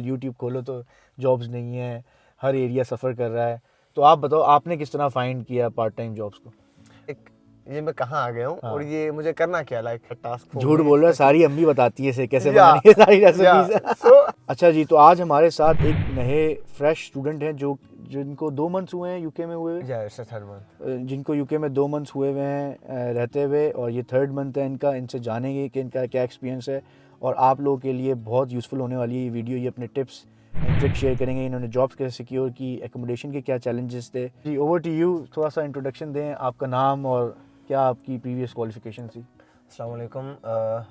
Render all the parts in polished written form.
YouTube खोलो तो jobs नहीं है, हर एरिया सफ़र कर रहा है। तो आप बताओ आपने किस तरह फाइंड किया पार्ट टाइम जॉब्स को? एक ये मैं कहाँ आ गया हूँ और ये मुझे करना क्या, लाइक टास्क झूठ बोल रहा है, सारी अम्मी बताती है इसे कैसे बनानी है सारी रेसिपीज। अच्छा जी, तो आज हमारे साथ एक नए फ्रेश स्टूडेंट हैं जिनको 2 मंथ्स हुए हैं यूके में हुए, जिनको यूके में 2 मंथ्स हुए हैं रहते हुए, और ये 3rd मंथ है इनका। इनसे जानेंगे कि इनका क्या एक्सपीरियंस है, और आप लोगों के लिए बहुत यूज़फुल होने वाली है ये वीडियो। ये अपने टिप्स एंड ट्रिक शेयर करेंगे, इन्होंने जॉब्स कैसे सिक्योर की, एकोमोडेशन के क्या चैलेंजेस थे। जी, ओवर टू यू, थोड़ा सा इंट्रोडक्शन दें, आपका नाम और क्या आपकी प्रीवियस क्वालिफिकेशन थी। अस्सलाम वालेकुम,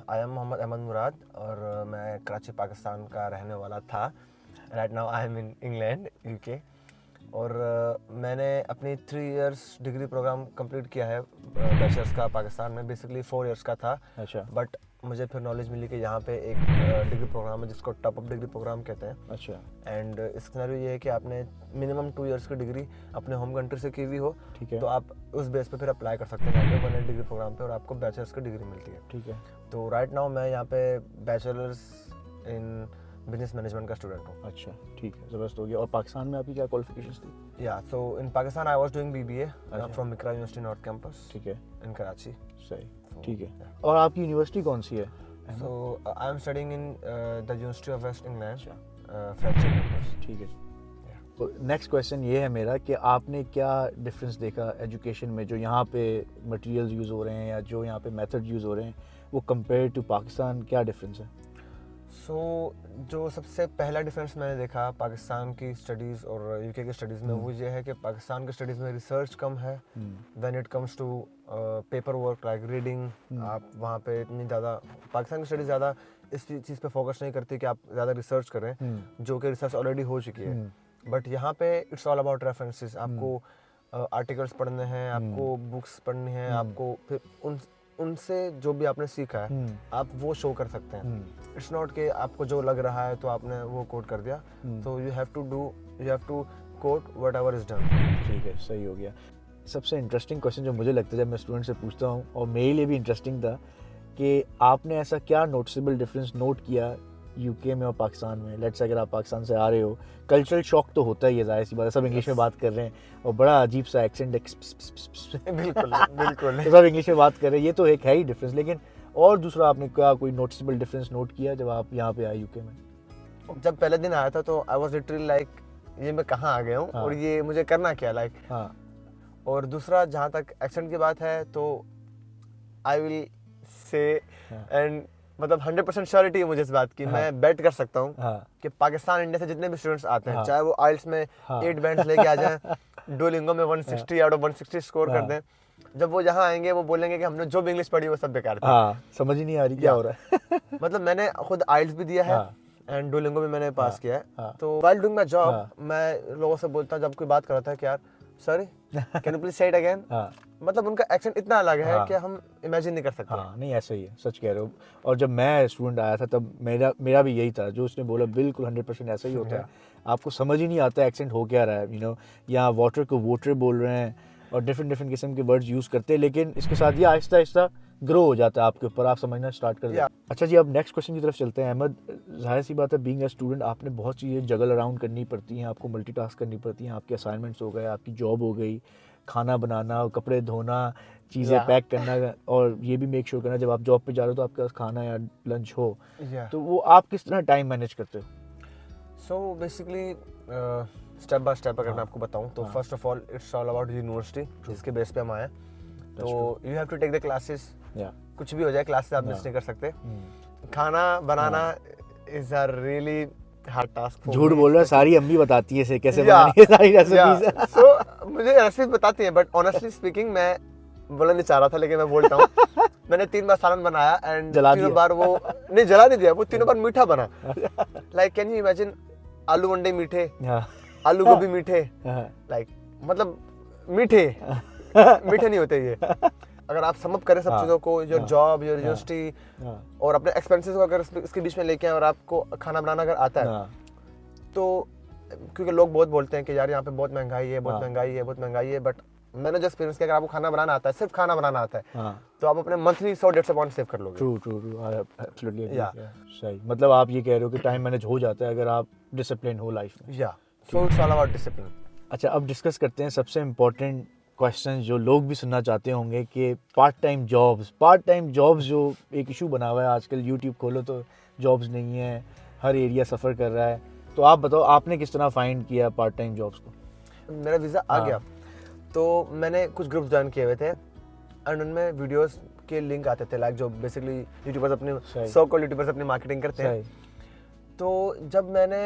आई एम मोहम्मद अहमद मुराद और मैं कराची पाकिस्तान का रहने वाला था। Right now I am in England UK. और मैंने अपनी 3 इयर्स डिग्री प्रोग्राम कंप्लीट किया है बैचलर्स का पाकिस्तान में। बेसिकली 4 इयर्स का था। अच्छा। बट मुझे फिर नॉलेज मिली कि यहाँ पे एक डिग्री प्रोग्राम है जिसको टॉप अप डिग्री प्रोग्राम कहते हैं। अच्छा। एंड इसका सिनेरियो ये है कि आपने मिनिमम 2 इयर्स की डिग्री अपने होम कंट्री से की हुई हो, ठीक है, तो आप उस बेस पे फिर अप्लाई कर सकते हैं यहाँ पे 1 ईयर डिग्री प्रोग्राम पे और आपको बैचलर्स की डिग्री मिलती है। ठीक है। तो राइट नाउ मैं यहाँ पे बैचलर्स इन बिजनेस मैनेजमेंट का स्टूडेंट हूँ। अच्छा, ठीक है, ज़बरदस्त हो गया। और पाकिस्तान में आपकी क्या क्वालिफिकेशंस थी? Yeah so in Pakistan I was doing BBA from Iqra university north campus, ठीक है, इन कराची। सही, ठीक है। और आपकी यूनिवर्सिटी कौन सी है? So I am studying in the university of west England, Frenchay campus. ठीक है। तो नेक्स्ट क्वेश्चन ये है मेरा कि आपने क्या डिफरेंस देखा एजुकेशन में, जो यहाँ पे मटेरियल्स यूज़ हो रहे हैं या जो यहाँ पे मेथड यूज़ हो रहे हैं, वो कंपेयर टू पाकिस्तान क्या डिफरेंस है? सो जो सबसे पहला डिफरेंस मैंने देखा पाकिस्तान की स्टडीज़ और यूके की स्टडीज़ में, वो ये है कि पाकिस्तान की स्टडीज़ में रिसर्च कम है when it comes to paper work like reading. आप वहाँ पे इतनी ज़्यादा पाकिस्तान की स्टडीज़ ज़्यादा इस चीज़ पे फोकस नहीं करती कि आप ज़्यादा रिसर्च करें, जो कि रिसर्च ऑलरेडी हो चुकी है। बट यहाँ पे इट्स ऑल अबाउट रेफरेंसेस। आपको आर्टिकल्स पढ़ने हैं, आपको बुक्स पढ़नी है, आपको फिर उनसे जो भी आपने सीखा है आप वो शो कर सकते हैं। इट्स नॉट कि आपको जो लग रहा है तो आपने वो कोट कर दिया। तो you have to quote whatever is done. ठीक है, सही हो गया। सबसे इंटरेस्टिंग क्वेश्चन जो मुझे लगता है जब मैं स्टूडेंट से पूछता हूँ, और मेरे लिए भी इंटरेस्टिंग था, कि आपने ऐसा क्या नोटिसेबल डिफरेंस नोट किया यूके में और पाकिस्तान में। लेट्स से अगर आप पाकिस्तान से आ रहे हो, कल्चरल शॉक तो होता ही है, जाहिर सी बात है, सब इंग्लिश में बात कर रहे हैं और बड़ा अजीब सा एक्सेंट बिल्कुल बिल्कुल सब इंग्लिश में बात कर रहे हैं, ये तो एक है ही डिफरेंस। लेकिन और दूसरा आपने क्या कोई नोटिसेबल डिफरेंस नोट किया जब आप यहाँ पे आए यूके में? जब पहले दिन आया था तो आई वाज लिटरली लाइक ये मैं कहाँ आ गया हूँ और ये मुझे करना क्या, लाइक। और दूसरा जहाँ तक एक्सेंट की बात है तो आई विल से एंड मतलब 100% श्योरिटी है मुझे इस बात की। मैं बेट कर सकता हूँ कि पाकिस्तान इंडिया से जितने भी स्टूडेंट्स आते हैं, चाहे वो आइल्स में 8 बैंड्स लेके आ जाएं, डुओलिंगो में 160 आउट ऑफ 160 स्कोर कर दें, जब वो यहाँ आएंगे वो बोलेंगे कि हमने जो भी इंग्लिश पढ़ी वो सब बेकार थी। समझ ही नहीं आ रही क्या हो रहा है। मतलब मैंने खुद आइल्स भी दिया है एंड डुओलिंगो भी मैंने पास किया है। तो व्हाइल डूइंग माय जॉब मैं लोगों से बोलता हूँ, जब कोई बात करता है कि यार सॉरी कैन यू प्लीज से इट अगेन, मतलब उनका एक्सेंट इतना अलग है कि हम इमेजिन नहीं कर सकते। नहीं, ऐसा ही है, सच कह रहे हो। और जब मैं स्टूडेंट आया था तब मेरा भी यही था, जो उसने बोला बिल्कुल 100% ऐसा ही होता है। आपको समझ ही नहीं आता एक्सेंट हो क्या रहा है, यू नो, यहाँ वाटर को वोटर बोल रहे हैं और डिफरेंट किस्म के वर्ड्स यूज़ करते हैं, लेकिन इसके साथ ये आहिस्ता आहिस्ता ग्रो हो जाता है आपके ऊपर, आप समझना स्टार्ट कर देते हैं। अच्छा जी, अब नेक्स्ट क्वेश्चन की तरफ चलते हैं। अहमद, जाहिर सी बात है, बीइंग अ स्टूडेंट आपने बहुत चीज़ें जगल अराउंड करनी पड़ती हैं, आपको मल्टीटास्क करनी पड़ती हैं। आपके असाइनमेंट्स हो गए, आपकी जॉब हो गई, खाना बनाना, कपड़े धोना, चीज़ें पैक करना, और ये भी मेक श्योर करना जब आप जॉब पे जा रहे हो तो आपके पास खाना या लंच हो। तो वो आप किस तरह टाइम मैनेज करते हो? So basically step by step अगर मैं आपको बताऊं तो first of all it's all about university, जिसके बेस पे हम आए। तो you have to take the classes, कुछ भी हो जाए क्लासेस आप मिस नहीं कर सकते। खाना बनाना is a really hard task. झूठ बोल रहा है, सारी अम्मी बताती है इसे कैसे बनानी है सारी रेसिपीज। सो मुझे रेसिपी बताती है, बट ऑनेस्टली स्पीकिंग मैं बोलना नहीं चाह रहा था लेकिन मैं बोलता हूँ। मैंने 3 बार सालन बनाया एंड 3 बार वो नहीं जला नहीं दिया, वो 3 बार मीठा बना। लाइक कैन यू इमेजिन, आलू अंडे मीठे, आलू गोभी मीठे, लाइक मतलब मीठे मीठे नहीं होते ये। अगर आप समअप करें सब चीज़ों को, योर जॉब, योर यूनिवर्सिटी और अपने एक्सपेंसेस को अगर इसके बीच में लेके आए और आपको खाना बनाना अगर आता है तो, क्योंकि लोग बहुत बोलते हैं कि यार यहाँ पे बहुत महंगाई है, बहुत महंगाई है, बहुत महंगाई है, बट मैंने जो एक्सपीरियंस किया, अगर आपको खाना बनाना आता है, सिर्फ खाना बनाना आता है, तो आप अपने मंथली 100-150 पाउंड सेव कर लोगे। ट्रू एब्सोल्युटली सही। मतलब आप ये कह रहे हो कि टाइम मैनेज हो जाता है अगर आप डिसिप्लिन हो लाइफ में। या so it's all about discipline. अच्छा, अब डिस्कस करते हैं सबसे इम्पोर्टेंट क्वेश्चन जो लोग भी सुनना चाहते होंगे कि पार्ट टाइम जॉब्स जो एक इशू बना हुआ है आजकल। यूट्यूब खोलो तो जॉब्स नहीं है, हर एरिया सफ़र कर रहा है। तो आप बताओ, आपने किस तरह फाइंड किया पार्ट टाइम जॉब्स को? मेरा वीज़ा आ गया तो मैंने कुछ ग्रुप्स ज्वाइन किए हुए थे एंड उनमें वीडियोस के लिंक आते थे, लाइक जो बेसिकली यूट्यूबर्स अपने सो कॉल्ड यूट्यूबर्स अपनी मार्केटिंग करते हैं। तो जब मैंने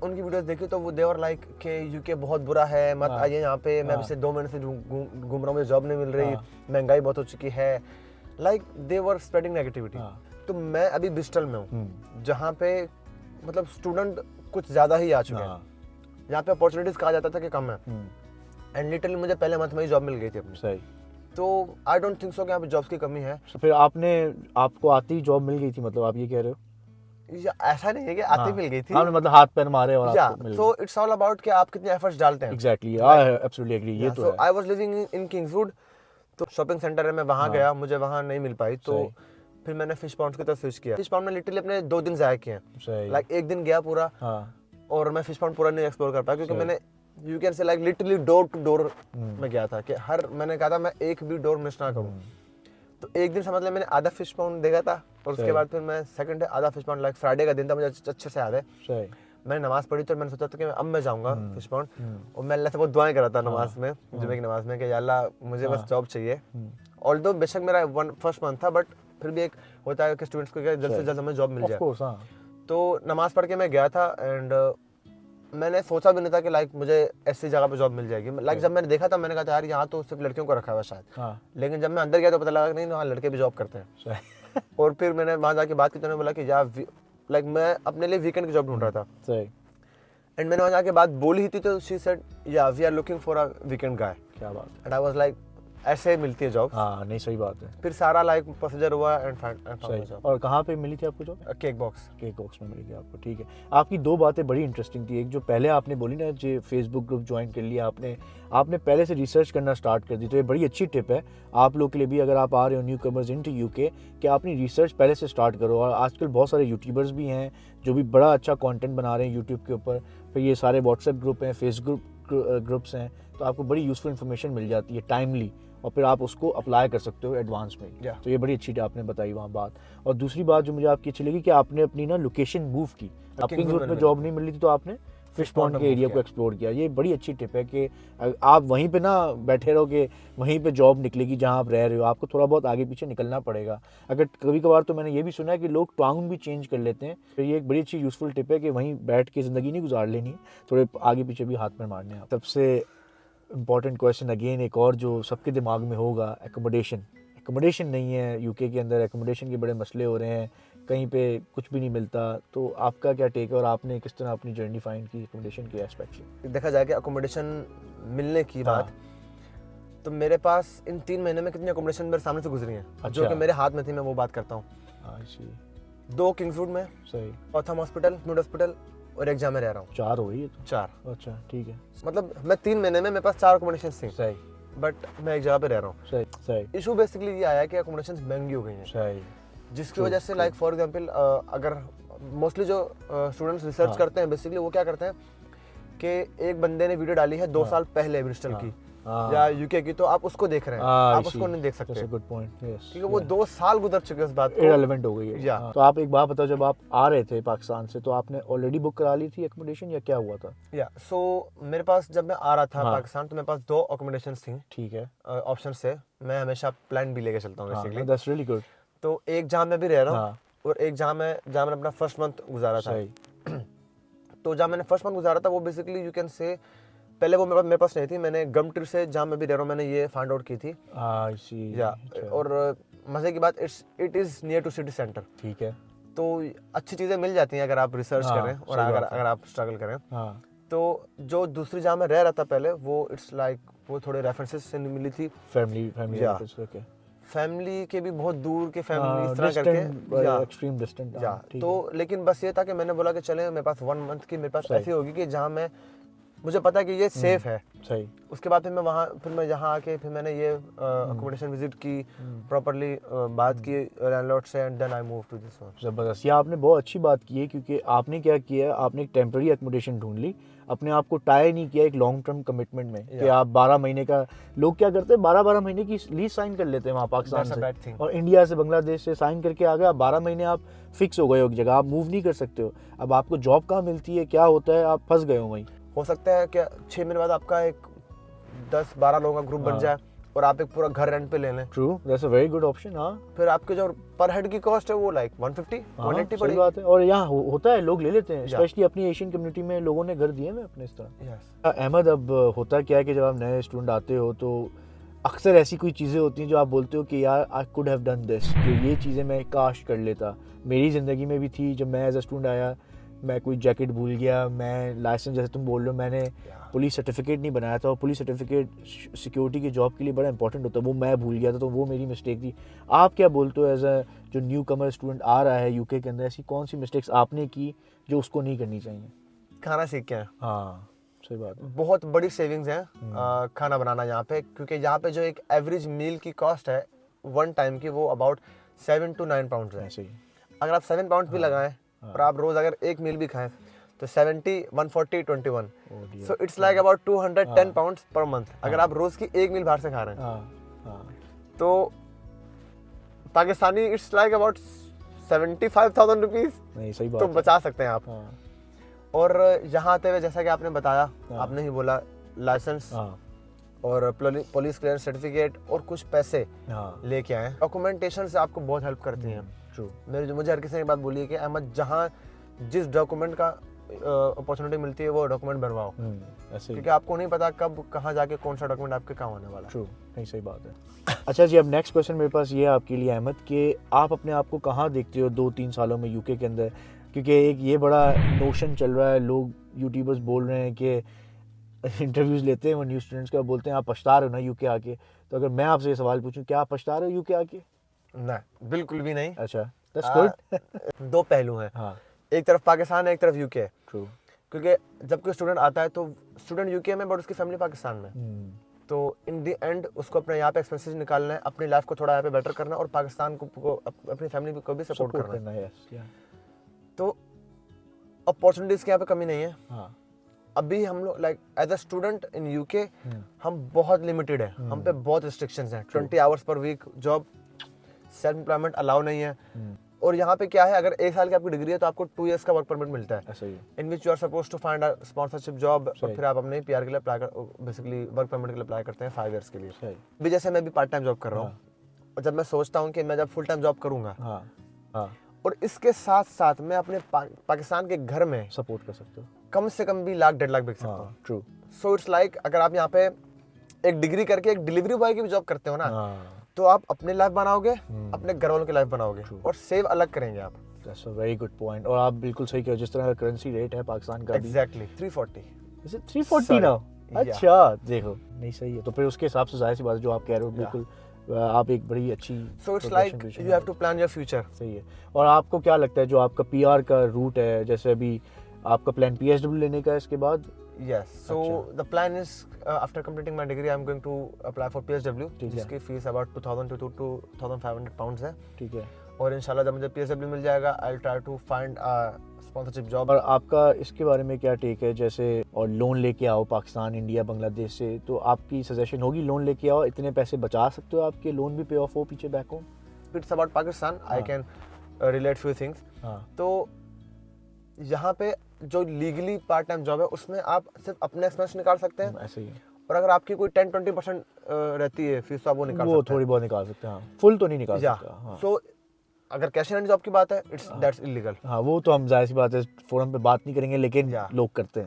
उनकी वीडियोस देखी तो वो देवर लाइक कि यूके बहुत बुरा है, मत आइए यहाँ पे, मैं पिछले 2 महीने से घूम रहा हूँ, मुझे जॉब नहीं मिल रही, महंगाई बहुत हो चुकी है, like they were spreading negativity. तो मैं अभी ब्रिस्टल में हूँ जहाँ पे मतलब स्टूडेंट कुछ ज़्यादा ही आ चुके हैं, यहाँ पे अपॉर्चुनिटीज़ कहा जाता था कि कम है एंड लिटरली मुझे पहले मंथ में ही जॉब मिल गई थी अपनी। सही। तो आई डोंट थिंक सो कि यहाँ पे जॉब्स की कमी है। तो फिर आपको आती ही जॉब मिल गई थी, मतलब आप ये कह रहे हो? या ऐसा नहीं है कि आती मिल गई थी, आपने मतलब हाथ पैर मारे और आपको मिल गई। सो इट्स ऑल अबाउट कि आप कितने एफर्ट्स डालते हैं। Exactly, I absolutely agree. ये तो है। आई वाज लिविंग इन किंग्सवुड, तो शॉपिंग सेंटर है, मैं वहाँ गया, मुझे वहाँ नहीं मिल पाई, तो फिर मैंने फिश पॉन्ड्स की तरफ स्विच किया। फिश पॉन्ड में लिटरली अपने 2 दिन ज़ाया किए हैं, लाइक एक दिन गया पूरा और मैं फिश पॉन्ड पूरा नहीं एक्सप्लोर कर पाया क्योंकि मैंने you can say like literally door to door में गया था कि मैंने कहा था मैं एक भी डोर मिस ना करूँ। तो एक दिन समझ लिया मैंने आधा फिश पाउंड देखा था और उसके बाद फिर मैं सेकंड डे आधा फिश पाउंड, लाइक फ्राइडे का दिन था, मुझे अच्छे से याद है। मैंने नमाज पढ़ी तो मैंने सोचा था कि अब मैं जाऊंगा फिश पाउंड, और मैं अल्लाह से बहुत दुआएं कर रहा था नमाज में, जुमे की नमाज में, कि या अल्लाह मुझे बस जॉब चाहिए। ऑल्दो बेशक मेरा फर्स्ट मंथ था, बट फिर भी एक होता है कि स्टूडेंट्स को जल्द से जल्द हमें जॉब मिल जाए। तो नमाज पढ़ के मैं गया था एंड मैंने सोचा भी नहीं था कि लाइक मुझे ऐसी जगह पे जॉब मिल जाएगी। लाइक जब मैंने देखा था मैंने कहा था यार यहाँ तो सिर्फ लड़कियों को रखा हुआ शायद, लेकिन जब मैं अंदर गया तो पता लगा कि नहीं वहाँ लड़के भी जॉब करते हैं। और फिर मैंने वहाँ जाके बात की तो उन्होंने बोला कि यार लाइक मैं अपने लिए वीकेंड की जॉब ढूंढ रहा था एंड मैंने वहाँ जाके बात बोली ही थी तो she said yeah we are looking for a weekend guy. क्या बात। एंड आई वाज लाइक ऐसे मिलती है जॉब। हाँ नहीं, सही बात है। फिर सारा लाइक प्रोसीजर हुआ एंड फाइंड जॉब। और कहाँ पे मिली थी आपको जॉब? केक बॉक्स में मिली थी आपको, ठीक है। आपकी 2 बातें बड़ी इंटरेस्टिंग थी। एक जो पहले आपने बोली ना, जो फेसबुक ग्रुप ज्वाइन कर लिया आपने पहले से रिसर्च करना स्टार्ट कर दी, तो ये बड़ी अच्छी टिप है आप लोग के लिए भी, अगर आप आ रहे हो न्यू कमर्स इनटू यूके, कि अपनी रिसर्च पहले से स्टार्ट करो। और आजकल बहुत सारे यूट्यूबर्स भी हैं जो भी बड़ा अच्छा कंटेंट बना रहे हैं यूट्यूब के ऊपर। फिर ये सारे व्हाट्सएप ग्रुप हैं, फेसबुक ग्रुप्स हैं, तो आपको बड़ी यूज़फुल इन्फॉर्मेशन मिल जाती है टाइमली, और फिर आप उसको अप्लाई कर सकते हो एडवांस में। तो ये बड़ी अच्छी आपने बताई वहाँ बात। और दूसरी बात जो मुझे आपकी अच्छी लगी कि आपने अपनी ना लोकेशन मूव की। आपकी ग्रुप में जॉब नहीं मिल रही थी तो आपने फिश पॉन्ड के एरिया को एक्सप्लोर किया। ये बड़ी अच्छी टिप है कि आप वहीं पे ना बैठे रहो कि वहीं पे जॉब निकलेगी जहाँ आप रह रहे हो, आपको थोड़ा बहुत आगे पीछे निकलना पड़ेगा। अगर कभी कभार तो मैंने ये भी सुना है कि लोग टाउन भी चेंज कर लेते हैं, तो ये एक बड़ी अच्छी यूज़फुल टिप है कि वहीं बैठ के ज़िंदगी नहीं गुजार लेनी, थोड़े आगे पीछे भी हाथ में मारने हैं। सबसे इम्पॉर्टेंट क्वेश्चन अगेन एक और जो सबके दिमाग में होगा, एकोमोडेशन नहीं है यूके के अंदर, एकोमोडेशन के बड़े मसले हो रहे हैं, कहीं पे कुछ भी नहीं मिलता। तो आपका क्या टेक है और आपने किस तरह अपनी जर्नी फाइंड की एकोमोडेशन के एस्पेक्ट से? देखा जाए कि एकोमोडेशन मिलने की बात, तो मेरे पास इन 3 महीने में कितनी एकोमोडेशन मेरे सामने से गुजरी हैं, जो कि मेरे हाथ में थी, मैं वो बात करता हूँ। 2 किंग्सवुड में, सही, ऑथम हॉस्पिटल, मिड हॉस्पिटल, और एक जहाँ मैं रह रहा हूँ। 4 हो गई है तो? 4। अच्छा ठीक है। मतलब मैं 3 महीने में मेरे पास 4 एकोमोडेशन थी। सही। बट मैं एक जगह पे रह रहा हूँ। सही। इशू बेसिकली ये आया कि एकोमोडेशन महंगी हो गई हैं। सही। जिसकी वजह से लाइक फॉर एग्जांपल अगर मोस्टली जो स्टूडेंट्स रिसर्च करते हैं बेसिकली वो क्या करते हैं कि एक बंदे ने वीडियो डाली है 2 साल पहले ब्रिस्टल की या यूके की, तो आप उसको देख रहे हैं, आप उसको नहीं देख सकते। Good point. यस, क्योंकि वो 2 साल गुजर चुके उस बात को, इररिलेवेंट हो गई है। तो आप एक बात बताओ, जब आप आ रहे थे पाकिस्तान से तो आपने ऑलरेडी बुक करा ली थी एकोमोडेशन या क्या हुआ था? या सो मेरे पास जब मैं आ रहा था पाकिस्तान तो मेरे पास 2 एकोमोडेशन थी। ठीक है। ऑप्शन से मैं हमेशा प्लान भी लेके चलता हूँ बेसिकली। That's really good. तो एक जहाँ मैं भी रह रहा हूँ और एक जहाँ मैंने अपना फर्स्ट मंथ गुजारा था। तो जहाँ मैंने फर्स्ट मंथ गुजारा था वो बेसिकली यू कैन से पहले वो मेरे पास नहीं थी, मैंने गम ट्री से जहाँ मैं भी रह रहा हूँ मैंने ये फाइंड आउट की थी। और मजे की बात it is near to city centre. ठीक है। तो अच्छी चीज़ें मिल जाती हैं अगर आप रिसर्च करें और अगर आप स्ट्रगल करें। तो जो दूसरी जहाँ मैं रह रहा था पहले वो इट्स लाइक वो थोड़े रेफरेंसेस से मिली थी, फैमिली के भी बहुत दूर के फैमिली इस तरह करके एक्सट्रीम डिस्टेंट। तो लेकिन बस ये था कि मैंने बोला कि चले मेरे पास 1 मंथ की मेरे पास ऐसी होगी कि जहाँ मैं मुझे पता है कि ये सेफ है। सही। उसके बाद फिर मैं यहाँ आके फिर मैंने ये अकोमोडेशन विजिट की, प्रॉपरली बात की लैंडलॉर्ड से, and then I move to this one. ज़बरदस्त। ये आपने बहुत अच्छी बात की है, क्योंकि आपने क्या किया, आपने एक टेम्पररी एकोमोडेशन ढूंढ ली, अपने आप को टाई नहीं किया एक लॉन्ग टर्म कमिटमेंट में कि आप 12 महीने का, लोग क्या करते हैं 12-12 महीने की लीज साइन कर लेते हैं वहाँ पाकिस्तान से, और इंडिया से बांग्लादेश से साइन करके आ गए, आप 12 महीने आप फिक्स हो गए हो एक जगह, आप मूव नहीं कर सकते हो। अब आपको जॉब कहाँ मिलती है, क्या होता है, आप फंस गए हो वहीं। हो सकता है क्या 6 महीने बाद आपका एक 10-12 लोगों का ग्रुप बन जाए और आप एक पूरा घर रेंट पे ले लें। True, that's a very good option. हाँ, फिर आपके जो पर हेड की कॉस्ट है वो लाइक 150-180 सही बात है। और यहाँ होता है, लोग ले लेते हैं, स्पेशली अपनी एशियन कम्युनिटी में लोगों ने घर दिए हैं अपने इस तरह। अहमद, अब होता क्या है कि जब आप नए स्टूडेंट आते हो तो अक्सर ऐसी कोई चीज़ें होती हैं जो आप बोलते हो कि यार I could have done this, कि ये चीज़ें मैं काश कर लेता। मेरी ज़िंदगी में भी थी, जब मैं एज अ स्टूडेंट आया, मैं कोई जैकेट भूल गया, मैं लाइसेंस, जैसे तुम बोल रहे हो, मैंने पुलिस सर्टिफिकेट नहीं बनाया था, और पुलिस सर्टिफिकेट सिक्योरिटी की जॉब के लिए बड़ा इंपॉर्टेंट होता है, वो मैं भूल गया था, तो वो मेरी मिस्टेक थी। आप क्या बोलते हो एज अ जो न्यू कमर स्टूडेंट आ रहा है यूके के अंदर, ऐसी कौन सी मिस्टेक्स आपने की जो उसको नहीं करनी चाहिए? खाना सीख के हैं। हाँ, सही बात है। बहुत बड़ी सेविंग्स हैं खाना बनाना यहाँ पे, क्योंकि यहाँ पे जो एक एवरेज मील की कॉस्ट है वन टाइम की, वो अबाउट 7 to 9 पाउंड है। ऐसे ही अगर आप 7 पाउंड भी लगाएं और आप रोज अगर एक मील भी खाएं तो 70, 140, 21, सो it's like about 210 pounds per month, अगर आप रोज की एक मील बाहर से खा रहे हैं। तो Pakistani it's like about 75,000 rupees, नहीं, सही बात तो है। बचा सकते हैं आप। और यहाँ आते हुए जैसा कि आपने बताया, आपने ही बोला लाइसेंस और पुलिस क्लियरेंस सर्टिफिकेट और कुछ पैसे लेके आए। डॉक्यूमेंटेशन से आपको बहुत हेल्प करती हैं। मुझे हर किसी ने बात बोली है कि अहमद, जहाँ जिस डॉक्यूमेंट का अपॉर्चुनिटी मिलती है वो डॉक्यूमेंट बनवाओ, क्योंकि आपको नहीं पता कब कहाँ जाके कौन सा डॉक्यूमेंट आपके काम आने वाला है। ट्रू, नहीं, सही बात है। अच्छा जी, अब नेक्स्ट क्वेश्चन मेरे पास ये है आपके लिए अहमद, कि आप अपने आप को कहाँ देखते हो 2-3 सालों में यूके के अंदर? क्योंकि एक ये बड़ा नोशन चल रहा है, लोग यूट्यूबर्स बोल रहे हैं कि इंटरव्यूज़ लेते हैं वो न्यू स्टूडेंट्स का, बोलते हैं आप पछता रहे हो ना यूके आके। तो अगर मैं आपसे ये सवाल पूछूं, क्या आप पछता रहे हो यूके आके? नहीं, बिल्कुल भी नहीं। अच्छा, दैट्स गुड। दो पहलू हैं। हाँ, एक तरफ पाकिस्तान है, एक तरफ यूके। ट्रू, क्योंकि जब कोई स्टूडेंट आता है तो स्टूडेंट यूके में, बट उसकी फैमिली पाकिस्तान में। तो इन द एंड उसको अपने यहाँ पे एक्सपेंसेस निकालना है, अपनी लाइफ को थोड़ा यहाँ पे बेटर करना है, और पाकिस्तान को अपनी फैमिली को भी सपोर्ट करना है। तो अपॉर्चुनिटीज की यहाँ पे कमी नहीं है। हाँ, अभी हम लोग like as a student in UK हम बहुत लिमिटेड है, हम पे बहुत रिस्ट्रिक्शंस हैं। 20 hours per week job, self employment allow नहीं है। और यहाँ पे क्या है, अगर 1 साल की आपकी डिग्री है तो आपको 2 इयर्स का वर्क परमिट मिलता है, in which you are suppose to find a sponsorship job, और फिर आप अपने पीआर के लिए अप्लाई बेसिकली वर्क परमिट के लिए अप्लाई करते हैं 5 इयर्स के लिए। अभी जैसे मैं भी पार्ट टाइम जॉब कर रहा हूँ, और जब मैं सोचता हूँ कि मैं जब फुल टाइम जॉब करूँगा और इसके साथ साथ मैं अपने पाकिस्तान के घर में सपोर्ट कर सकते हो, कम से कम भी 1.5 लाख बेच सकता हूँ। ट्रू, सो इट्स लाइक अगर आप यहाँ पे एक डिग्री करके एक डिलीवरी बॉय की भी जॉब करते हो ना, तो आप अपने लाइफ बनाओगे, अपने घर वालों की लाइफ बनाओगे, और सेव अलग करेंगे आप। That's a very good point. और आप बिल्कुल सही कह रहे हो, जिस तरह का करेंसी रेट है पाकिस्तान का, एग्जैक्टली 340। Is it 340 now? अच्छा, देखो, नहीं, सही है। तो फिर उसके हिसाब से जाहिर सी बात है जो आप कह रहे हो, बिल्कुल आप एक बड़ी अच्छी, so it's like you have to plan your future. सही है। और आपको क्या लगता है जो आपका पीआर का रूट है, जैसे अभी आपका प्लान पीएसडब्ल्यू लेने का है इसके बाद? Yes, so the plan is after completing my degree I'm going to apply for PSW, जिसकी फीस about 2000 to 2500 pounds है। ठीक है। और इंशाल्लाह जब मुझे PSW मिल जाएगा I'll try to find a sponsorship job। और आपका इसके बारे में क्या टेक है, जैसे और लोन लेके आओ पाकिस्तान, इंडिया, बांग्लादेश से, तो आपकी सजेशन होगी लोन लेके आओ, इतने पैसे बचा सकते हो, आपके लोन भी पे ऑफ हो पीछे back home? It's about Pakistan, I can relate few things। तो यहाँ पे जो लीगली पार्ट टाइम जॉब है उसमें आप सिर्फ अपने एक्सपेंस निकाल सकते हैं, ऐसे ही। और अगर आपकी कोई 10-20% रहती है फीस, तो आप वो निकाल सकते हैं, थोड़ी बहुत निकाल सकते हैं, फुल तो नहीं निकाल सकते। सो अगर कैश इन हैंड जॉब की बात है, इट्स दैट्स इलीगल। हाँ, वो तो हम जाहिर सी बात है फोरम पे बात नहीं करेंगे, लेकिन लोग करते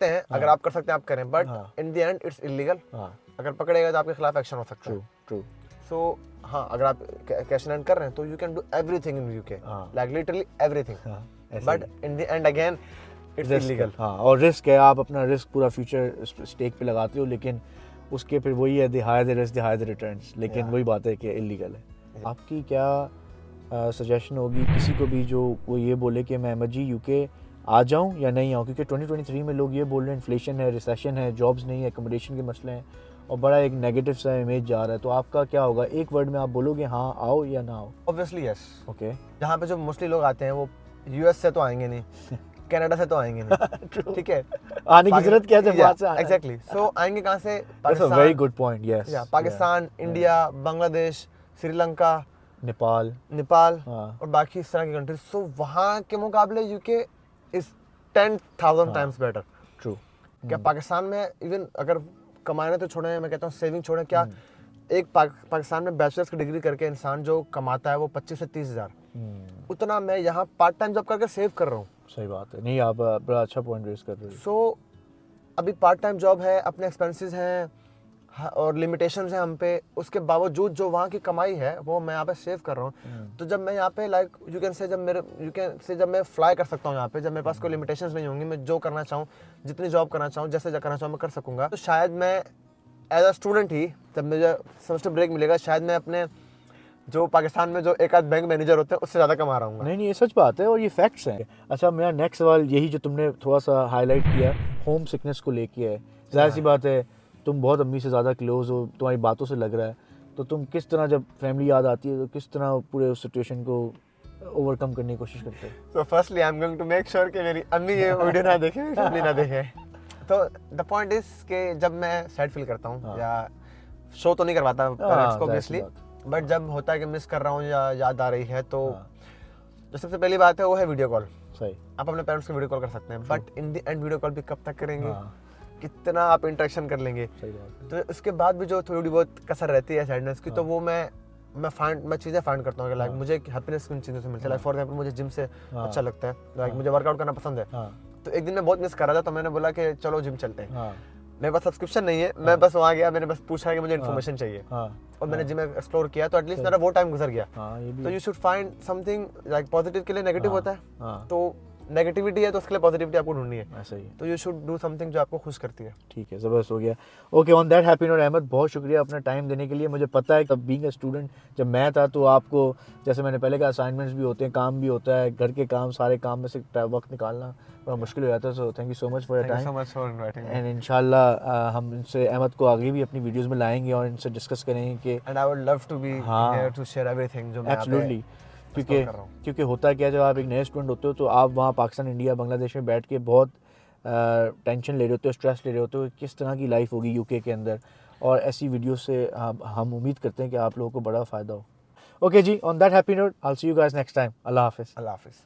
हैं। अगर आप कर सकते हैं आप करें, but in the end it's illegal. अगर पकड़ेगा तो आपके खिलाफ एक्शन हो सकता है। ट्रू। सो हाँ, अगर आप कैश इन हैंड कर रहे हैं तो you can do everything in UK, like literally everything, but in the end again it's illegal. हाँ, और रिस्क है, आप अपना रिस्क पूरा फ्यूचर स्टेक पे लगाते हो, लेकिन उसके फिर वही है, the higher the risk the higher the returns, लेकिन वही बात है कि इलीगल है। आपकी क्या सजेशन होगी किसी को भी जो वो ये बोले कि मैं अहमद जी यूके आ जाऊं या नहीं आऊं, क्योंकि 2023 में लोग ये बोल रहे हैं इन्फ्लेशन है, रिसेशन है, जॉब्स नहीं है, एकोमोडेशन के मसले हैं और बड़ा एक नेगेटिव सा इमेज जा रहा है। तो आपका क्या होगा, एक वर्ड में आप बोलोगे हाँ आओ या ना आओ? Obviously yes. ओके यहाँ पे जो मोस्टली लोग आते हैं वो यूएस से तो आएंगे नहीं, कनाडा से तो आएंगे नहीं, ठीक है। आने की जरूरत क्या है, बात से एग्जैक्टली। सो आएंगे कहाँ से? That's a very good point, yes. Pakistan, India, Bangladesh, Sri Lanka, Nepal Nepal हाँ। और बाकी इस तरह की कंट्रीज। सो वहाँ के मुकाबले UK is 10,000 times better. True. क्या पाकिस्तान में इवन अगर कमाने तो छोड़े, मैं कहता हूँ सेविंग छोड़े, क्या एक पाकिस्तान में बैचलर्स की डिग्री करके इंसान जो कमाता है वो 25 से 30 हज़ार, उतना मैं यहाँ पार्ट टाइम जॉब करके सेव कर रहा हूँ। सही बात है, नहीं आप बड़ा अच्छा पॉइंट रेज कर रहे हो। सो अभी पार्ट टाइम जॉब है, अपने एक्सपेंसेस हैं और लिमिटेशंस हैं हम पे, उसके बावजूद जो वहाँ की कमाई है वो मैं यहाँ पे सेव कर रहा हूँ। तो जब मैं यहाँ पे लाइक यू कैन से जब मैं फ्लाई कर सकता हूँ यहाँ पे, जब मेरे पास कोई लिमिटेशंस नहीं होंगी, मैं जो करना चाहूँ, जितनी जॉब करना चाहूँ, जैसे करना चाहूँ मैं कर सकूँगा। तो शायद मैं एज अ स्टूडेंट ही जब मुझे सेमेस्टर ब्रेक मिलेगा, शायद मैं अपने जो पाकिस्तान में जो एक आध बैंक मैनेजर होते हैं उससे ज़्यादा कमा रहा हूँ। नहीं ये सच बात है और ये फैक्ट्स हैं। अच्छा मेरा नेक्स्ट सवाल यही जो तुमने थोड़ा सा हाईलाइट किया, होम सिकनेस को लेके है। जाहिर सी बात है तुम बहुत अम्मी से ज़्यादा क्लोज हो, तुम्हारी बातों से लग रहा है। तो तुम किस तरह जब फैमिली याद आती है तो किस तरह पूरे उस सिचुएशन को ओवरकम करने की कोशिश करते हो? तो firstly I am going to make sure कि मेरी अम्मी ये वीडियो ना देखे, मेरी फैमिली ना देखे। तो द पॉइंट इज कि जब मैं सैड फील करता हूँ या शो तो नहीं करवाता पेरेंट्स को ऑब्वियसली, बट जब होता है कि मिस कर रहा हूँ या याद आ रही है, तो जो सबसे पहली बात है वो है वीडियो कॉल। सही, आप अपने पेरेंट्स को वीडियो कॉल कर सकते हैं, but in the end video call भी कब तक करेंगे, कितना आप इंटरेक्शन कर लेंगे। सही बात। तो उसके बाद भी जो थोड़ी बहुत कसर रहती है सैडनेस की, तो वो मैं चीज़ें फाइंड करता हूँ कि लाइक मुझे हैप्पीनेस किन चीज़ों से मिलती है। लाइक फॉर एग्जांपल मुझे जिम से अच्छा लगता है, लाइक मुझे वर्कआउट करना पसंद है। तो एक दिन मैं बहुत मिस कर रहा था, तो मैंने बोला कि चलो जिम चलते हैं। मेरे पास सब्सक्रिप्शन नहीं है, मैं बस वहाँ गया, मैंने बस पूछा कि मुझे इन्फॉर्मेशन चाहिए और मैंने जिम एक्सप्लोर किया, तो एटलीस्ट मेरा वो टाइम गुजर गया। तो you should find something like positive के लिए नेगेटिव होता है, तो नेगेटिविटी है तो उसके लिए पॉजिटिविटी आपको ढूंढनी है। ऐसा ही, तो यू शुड डू समथिंग जो आपको खुश करती है। ठीक है, ज़बरदस्त हो गया। Okay, on that happy note Ahmed, बहुत शुक्रिया अपना टाइम देने के लिए। मुझे पता है तब बीइंग अ स्टूडेंट जब मैं था तो आपको जैसे मैंने पहले कहा असाइनमेंट्स भी होते हैं, काम भी होता है, घर के काम, सारे काम में से वक्त निकालना बड़ा मुश्किल हो जाता है। So thank you so much for your time and इंशाल्लाह हम इनसे अहमद को आगे भी अपनी वीडियोज़ में लाएंगे और इनसे डिस्कस करेंगे कि and I would love to be here to share everything जो मैं एब्सोल्युटली, क्योंकि होता क्या है जब आप एक नए स्टूडेंट होते हो तो आप वहाँ पाकिस्तान, इंडिया, बांग्लादेश में बैठ के बहुत टेंशन ले रहे होते हो, स्ट्रेस ले रहे होते हो, किस तरह की लाइफ होगी यूके के अंदर। और ऐसी वीडियो से हम उम्मीद करते हैं कि आप लोगों को बड़ा फ़ायदा हो। ओके जी, on that happy note I will see you guys next time. अल्लाह हाफिज़। अल्लाह हाफिज़।